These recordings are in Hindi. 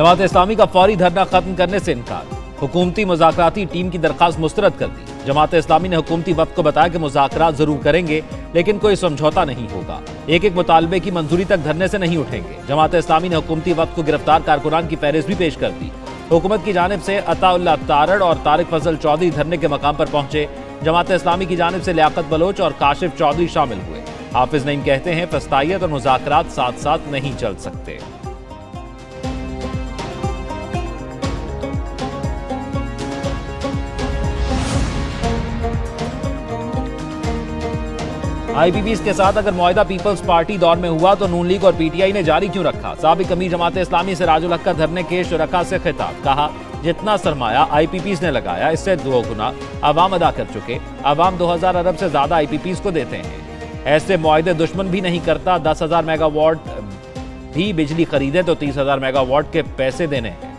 जमात इस्लामी का फौरी धरना खत्म करने से इनकार। हुकूमती मुज़ाकराती टीम की दरखास्त मुस्तरद कर दी। जमात इस्लामी ने हुकूमती वफ्द को बताया कि मुज़ाकरात जरूर करेंगे लेकिन कोई समझौता नहीं होगा। एक एक मुतालबे की मंजूरी तक धरने से नहीं उठेंगे। जमात इस्लामी ने हुकूमती वफ्द को गिरफ्तार कारकुनान की फहरिस्त भी पेश कर दी। हुकूमत की जानिब से अताउल्लाह तारड़ और तारिक फजल चौधरी धरने के मकाम पर पहुंचे। जमात इस्लामी की जानिब से लियाकत बलोच और काशिफ चौधरी शामिल हुए। हाफिज नईम कहते हैं फस्तायत और मुज़ाकरात साथ साथ नहीं चल सकते। IPPs के साथ अगर मुआहिदा पीपल्स पार्टी दौर में हुआ तो नून लीग और PTI ने जारी क्यों रखा। साबिक अमीर जमात इस्लामी सिराजुल हक का धरने के शुरका से खिताब। कहा जितना सरमाया IPPs ने लगाया इससे 2 गुना अवाम अदा कर चुके। अवाम 2000 अरब से ज्यादा IPPs को देते हैं। ऐसे मुआहिदे दुश्मन भी नहीं करता। 10,000 मेगावाट भी बिजली खरीदे तो 30,000 मेगावाट के पैसे देने हैं।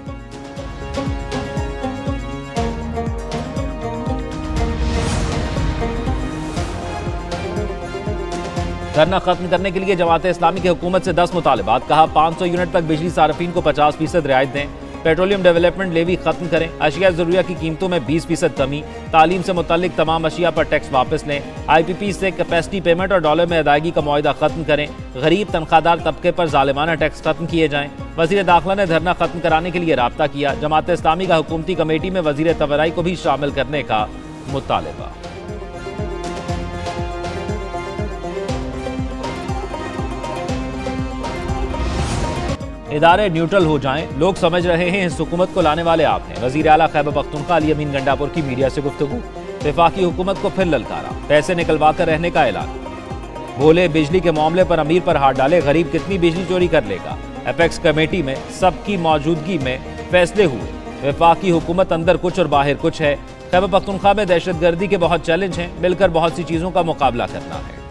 धरना खत्म करने के लिए जमात इस्लामी की हुकूमत से 10 मुतालिबात। कहा 500 यूनिट तक बिजली सार्फिन को 50% रियायत दें। पेट्रोलियम डेवलपमेंट लेवी खत्म करें। अशिया जरूरिया की कीमतों में 20% कमी। तालीम से मुतल्लिक तमाम अशिया पर टैक्स वापस लें। IPP से कैपेसिटी पेमेंट और डॉलर में अदायगी का मुआहिदा खत्म करें। गरीब तनख्वाहदार तबके पर जालिमाना टैक्स खत्म किए जाएं। वजीर दाखिला ने धरना खत्म कराने के लिए राब्ता किया। जमात इस्लामी का हुकूमती कमेटी में वजीर तवराई को भी शामिल करने का मुतालबा। इदारे न्यूट्रल हो जाएं, लोग समझ रहे हैं इस हुकूमत को लाने वाले आप हैं। वजीर आला खैबर पख्तूनख्वा अली अमीन गंडापुर की मीडिया से गुफ्तगू। वफाकी हुकूमत को फिर ललकारा। पैसे निकलवा कर रहने का ऐलान। बोले बिजली के मामले पर अमीर पर हाथ डाले, गरीब कितनी बिजली चोरी कर लेगा। एपेक्स कमेटी में सबकी मौजूदगी में फैसले हुए। वफाकी हुकूमत अंदर कुछ और बाहर कुछ है। खैबर पख्तूनख्वा में दहशतगर्दी के बहुत चैलेंज हैं, मिलकर बहुत सी चीजों का मुकाबला करना है।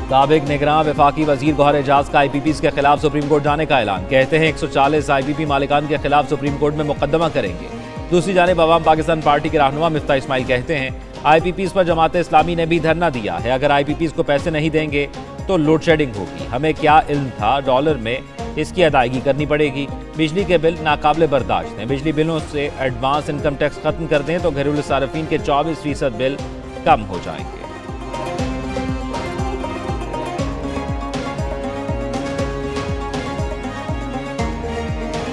साबिक निगरान वफाकी वजीर गौहर एजाज का IPPs के खिलाफ सुप्रीम कोर्ट जाने का ऐलान। कहते हैं 140 IPP मालिकान के खिलाफ सुप्रीम कोर्ट में मुकदमा करेंगे। दूसरी जानिब अवाम पाकिस्तान पार्टी के रहनुमा मिफ्ता इस्माइल कहते हैं IPPs पर जमात इस्लामी ने भी धरना दिया है। अगर IPPs को पैसे नहीं देंगे तो लोड शेडिंग होगी। हमें क्या इल्म था, डॉलर में इसकी अदायगी करनी पड़ेगी। बिजली के बिल नाकाबिले बर्दाश्त हैं। बिजली बिलों से एडवांस इनकम टैक्स खत्म कर दें तो घरेलू सार्फिन के 24% बिल कम हो जाएंगे।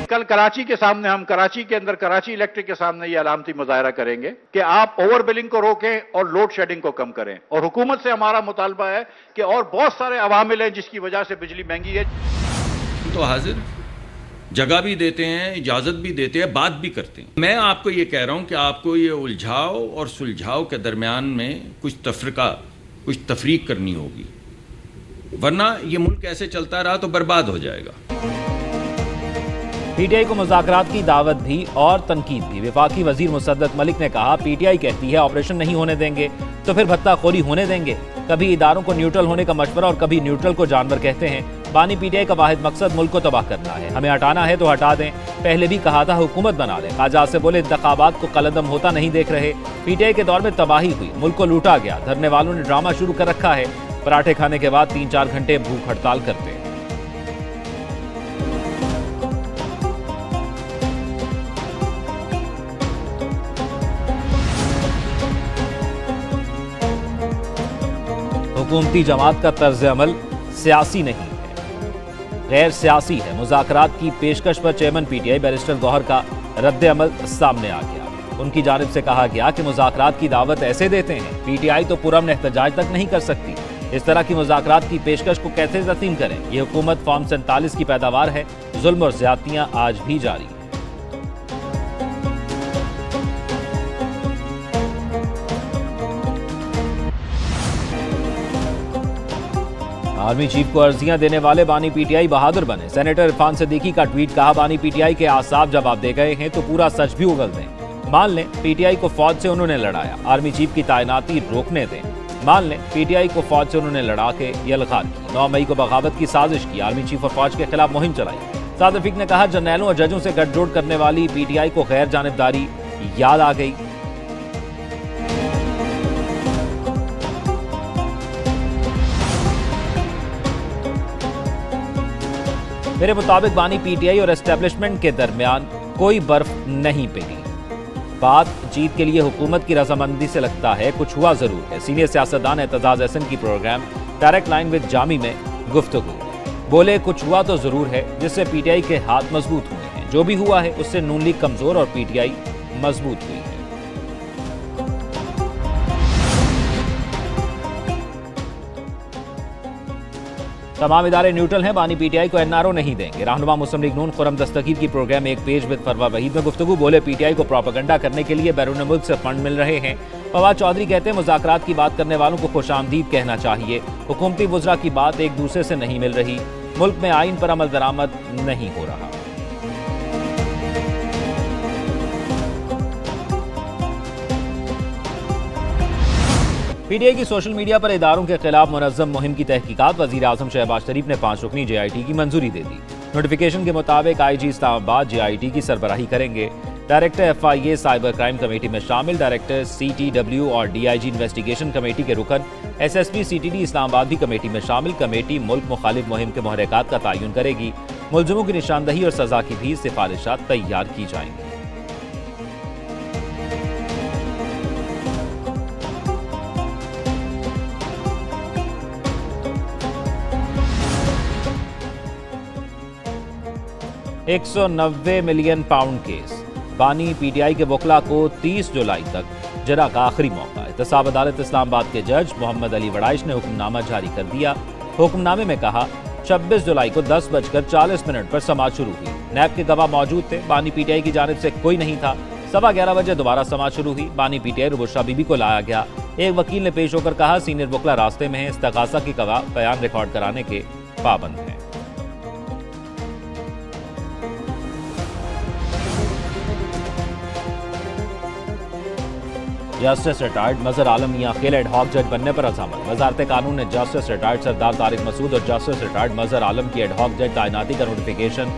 कल कराची के सामने हम कराची के अंदर कराची इलेक्ट्रिक के सामने ये अलामती मुजाहरा करेंगे कि आप ओवर बिलिंग को रोकें और लोड शेडिंग को कम करें। और हुकूमत से हमारा मुतालबा है कि और बहुत सारे अवामिल हैं जिसकी वजह से बिजली महंगी है। तो हाजिर जगह भी देते हैं, इजाजत भी देते हैं, बात भी करते हैं। मैं आपको ये कह रहा हूं कि आपको ये उलझाव और सुलझाव के दरमियान में कुछ तफरीका, कुछ तफरीक करनी होगी, वरना ये मुल्क ऐसे चलता रहा तो बर्बाद हो जाएगा। PTI को मुज़ाकरात की दावत भी और तनकीद भी। वफाकी वजीर मुसद्दक मलिक ने कहा PTI कहती है ऑपरेशन नहीं होने देंगे तो फिर भत्ताखोरी होने देंगे। कभी इदारों को न्यूट्रल होने का मशवरा और कभी न्यूट्रल को जानवर कहते हैं। बानी PTI का वाहिद मकसद मुल्क को तबाह करना है। हमें हटाना है तो हटा दें। पहले भी कहा था हुकूमत बना लें। ख्वाजा से बोले इंतखाबात को कलदम होता नहीं देख रहे। PTI के दौर में तबाही हुई, मुल्क को लूटा गया। धरने वालों ने ड्रामा शुरू कर रखा है। पराठे खाने के बाद 3-4 घंटे भूख हड़ताल करते हैं। हुकूमती जमात का तर्ज अमल सियासी नहीं है, गैर सियासी है। मुज़ाकरात की पेशकश पर चेयरमैन PTI बैरिस्टर गौहर का रद्द अमल सामने आ गया। उनकी जानिब से कहा गया कि मुज़ाकरात की दावत ऐसे देते हैं, PTI तो पुरअमन एहतजाज तक नहीं कर सकती। इस तरह की मुज़ाकरात की पेशकश को कैसे तस्लीम करें। ये हुकूमत फॉर्म 47 की पैदावार है। जुल्म और ज़्यादतियाँ आज भी जारी हैं। आर्मी चीफ को अर्जियां देने वाले बानी PTI बहादुर बने। सेनेटर इरफान सिद्दीकी का ट्वीट। कहा बानी PTI के आसाब जब आप दे गए हैं तो पूरा सच भी उगल दें। मान लें PTI को फौज से उन्होंने लड़ाया, आर्मी चीफ की तैनाती रोकने दें। मान लें PTI को फौज से उन्होंने लड़ा के यलगार की। 9 मई को बगावत की साजिश की, आर्मी चीफ और फौज के खिलाफ मुहिम चलाई। साद रफीक ने कहा जर्नैलों और जजों से गठजोड़ करने वाली PTI को गैर जानिबदारी याद आ गई। मेरे मुताबिक बानी पीटीआई और एस्टेब्लिशमेंट के दरमियान कोई बर्फ नहीं पिघली। बात जीत के लिए हुकूमत की रजामंदी से लगता है कुछ हुआ जरूर है। सीनियर सियासतदान एतजाज अहसन की program direct line with Jami में गुफ्तगू बोले कुछ हुआ तो जरूर है जिससे पीटीआई के हाथ मजबूत हुए हैं। जो भी हुआ है उससे नून लीग कमजोर और पीटीआई मजबूत हुई है। तमाम इदारे न्यूट्रल हैं, बानी पीटीआई को एनआरओ नहीं देंगे। रहनुमा मुस्लिम लीग नून खुर्रम दस्तगीर की प्रोग्राम एक पेज विद फरवा वहीद में गुफ्तगू बोले पीटीआई को प्रोपेगेंडा करने के लिए बैरून मुल्क से फंड मिल रहे हैं। फवाद चौधरी कहते हैं मुज़ाकरात की बात करने वालों को खुशामदीद कहना चाहिए। हुकूमती वज़रा की बात एक दूसरे से नहीं मिल रही। मुल्क में आइन पर अमल दरामद नहीं हो रहा। पीटीआई की सोशल मीडिया पर इदारों के खिलाफ मुनज़्ज़म मुहिम की तहकीकात। वज़ीर आज़म शहबाज शरीफ ने 5 रुकनी JIT की मंजूरी दे दी। नोटिफिकेशन के मुताबिक IG इस्लामाबाद JIT की सरबराही करेंगे। Director FIA cyber crime committee में शामिल। डायरेक्टर CTW और DIG इन्वेस्टिगेशन कमेटी के रुकन SSP CTD इस्लामाबाद भी कमेटी में शामिल। कमेटी मुल्क मुखालिफ मुहिम के महरकात का तयन करेगी। मुलजिमों की निशानदही और सजा की भी सिफारिशात तैयार की जाएंगी। £190 मिलियन केस। बानी पीटीआई के वकला को 30 जुलाई तक जरा का आखिरी मौका। एहतसाब अदालत इस्लामाबाद के जज मोहम्मद अली वड़ाइश ने हुक्मनामा जारी कर दिया। हुक्मनामे में कहा 26 जुलाई को 10:40 पर समाअत शुरू हुई। नैब के गवाह मौजूद थे। बानी पीटीआई की जानिब से कोई नहीं था। 11:15 बजे दोबारा समाअत शुरू हुई। बानी पीटीआई रुबुशा बीबी को लाया गया। एक वकील ने पेश होकर कहा सीनियर वकला रास्ते में है। इस्तगासा की गवाह बयान रिकॉर्ड कराने के पाबंद हैं। जस्टिस रिटायर्ड मजहर आलम मियां खेल एडहॉक जज बनने पर अज़ामत। वजारत कानून ने जस्टिस रिटायर्ड सरदार तारिक मसूद और जस्टिस रिटायर्ड मजहर आलम की एडहॉक जज तैनाती का नोटिफिकेशन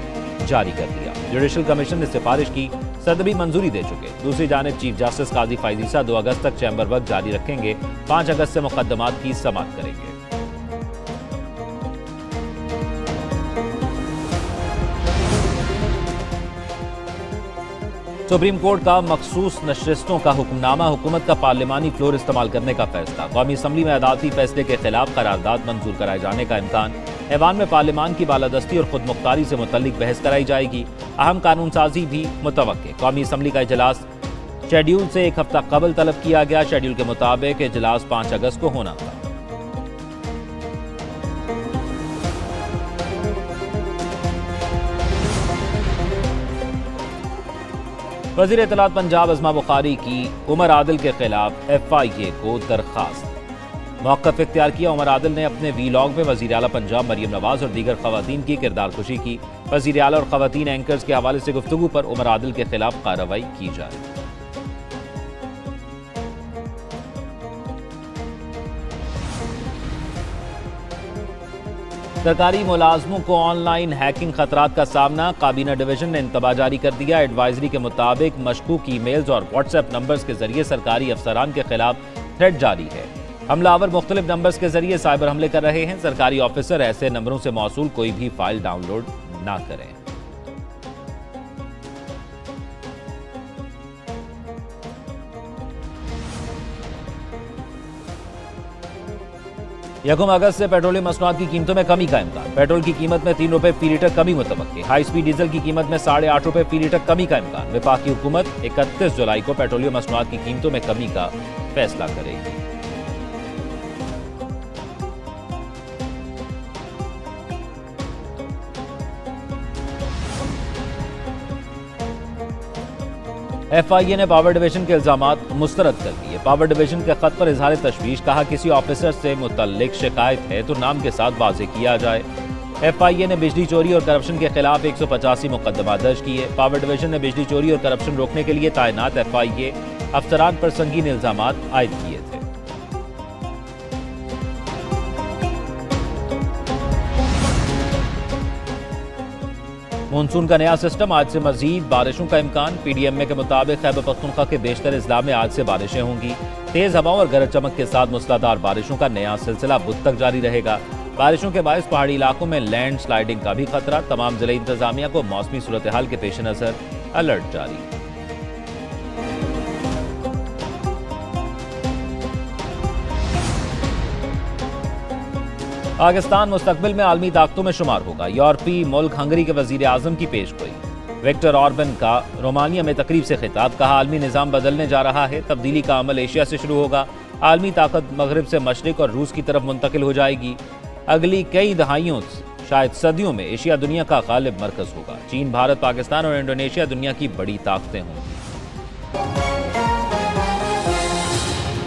जारी कर दिया। जुडिशल कमीशन ने सिफारिश की, सदर भी मंजूरी दे चुके। दूसरी जानिब चीफ जस्टिस काजी फायजीसा 2 अगस्त तक चैम्बर वर्क जारी रखेंगे। 5 अगस्त से मुकदमात की समाअत करेंगे। सुप्रीम कोर्ट का मखसूस नशरिस्तों का हुक्मनामा। हुकूमत का पार्लिमानी फ्लोर इस्तेमाल करने का फैसला। कौमी असम्बली में अदालती फैसले के खिलाफ करारदाद मंजूर कराए जाने का इम्कान। ऐवान में पार्लिमान की बालादस्ती और खुद मुख्तारी से मुतल्लिक बहस कराई जाएगी। अहम कानून साजी भी मुतवक्के। कौमी असम्बली का इजलास शेड्यूल से 1 हफ्ता कबल तलब किया गया। शेड्यूल के मुताबिक इजलास 5 अगस्त को होना था। वज़ीर इत्तलात पंजाब अज़मा बुखारी की उमर आदिल के खिलाफ FIA को दरखास्त। मौक़िफ़ इख्तियार किया। उमर आदिल ने अपने वीलॉग में वज़ीर आला पंजाब मरियम नवाज और दीगर ख़वातीन की किरदार कुशी की। वज़ीर आला और ख़वातीन एंकर्स के हवाले से गुफ्तगू पर उमर आदिल के खिलाफ कार्रवाई की जाए। सरकारी मुलाजमों को ऑनलाइन हैकिंग खतरात का सामना। काबीना डिवीजन ने इंतबाह जारी कर दिया। एडवाइजरी के मुताबिक मशकूक ईमेल्स और व्हाट्सएप नंबर्स के जरिए सरकारी अफसरान के खिलाफ थ्रेट जारी है। हमलावर मुख्तलिफ नंबर्स के जरिए साइबर हमले कर रहे हैं। सरकारी ऑफिसर ऐसे नंबरों से मौसूल कोई भी फाइल डाउनलोड ना करें। यकम अगस्त से पेट्रोलियम मसनूआत की कीमतों में कमी का इम्कान। पेट्रोल की कीमत में 3 रुपए फी लीटर कमी मुतवक्के। हाई स्पीड डीजल की कीमत में 8.5 रुपए फी लीटर कमी का इम्कान। वफाकी हुकूमत 31 जुलाई को पेट्रोलियम मसनूआत की कीमतों में कमी का फैसला करेगी। FIA ने पावर डिवीजन के इल्जामात मुस्तरद कर दिए। पावर डिवीजन के खत पर इजहार तशवीश। कहा किसी ऑफिसर से मुतल्लिक शिकायत है तो नाम के साथ वाज़ेह किया जाए। FIA ने बिजली चोरी और करप्शन के खिलाफ 185 मुकदमा दर्ज किए। पावर डिवीजन ने बिजली चोरी और करप्शन रोकने के लिए तैनात FIA अफसरान पर संगीन इल्जामात आयद किए थे। मानसून का नया सिस्टम। आज से मजीद बारिशों का इम्कान। PDMA के मुताबिक खैबर पख्तूनख्वा के बेशतर अजला में आज से बारिशें होंगी। तेज हवाओं और गरज चमक के साथ मूसलाधार बारिशों का नया सिलसिला बुध तक जारी रहेगा। बारिशों के बायस पहाड़ी इलाकों में लैंड स्लाइडिंग का भी खतरा। तमाम जिले इंतजामिया को मौसमी सूरत हाल के पेश नजर अलर्ट जारी। पाकिस्तान मुस्तकबिल में आलमी ताकतों में शुमार होगा। यूरोपीय मुल्क हंगरी के वजीर आजम की पेशगोई। विक्टर ऑर्बन का रोमानिया में तकरीब से खिताब। कहा, आलमी निज़ाम बदलने जा रहा है, तब्दीली का अमल एशिया से शुरू होगा। आलमी ताकत मगरब से मशरिक और रूस की तरफ मुंतकिल हो जाएगी। अगली कई दहाइयों शायद सदियों में एशिया दुनिया का गालिब मरकज होगा। चीन, भारत, पाकिस्तान और इंडोनेशिया दुनिया की बड़ी ताकतें होंगी।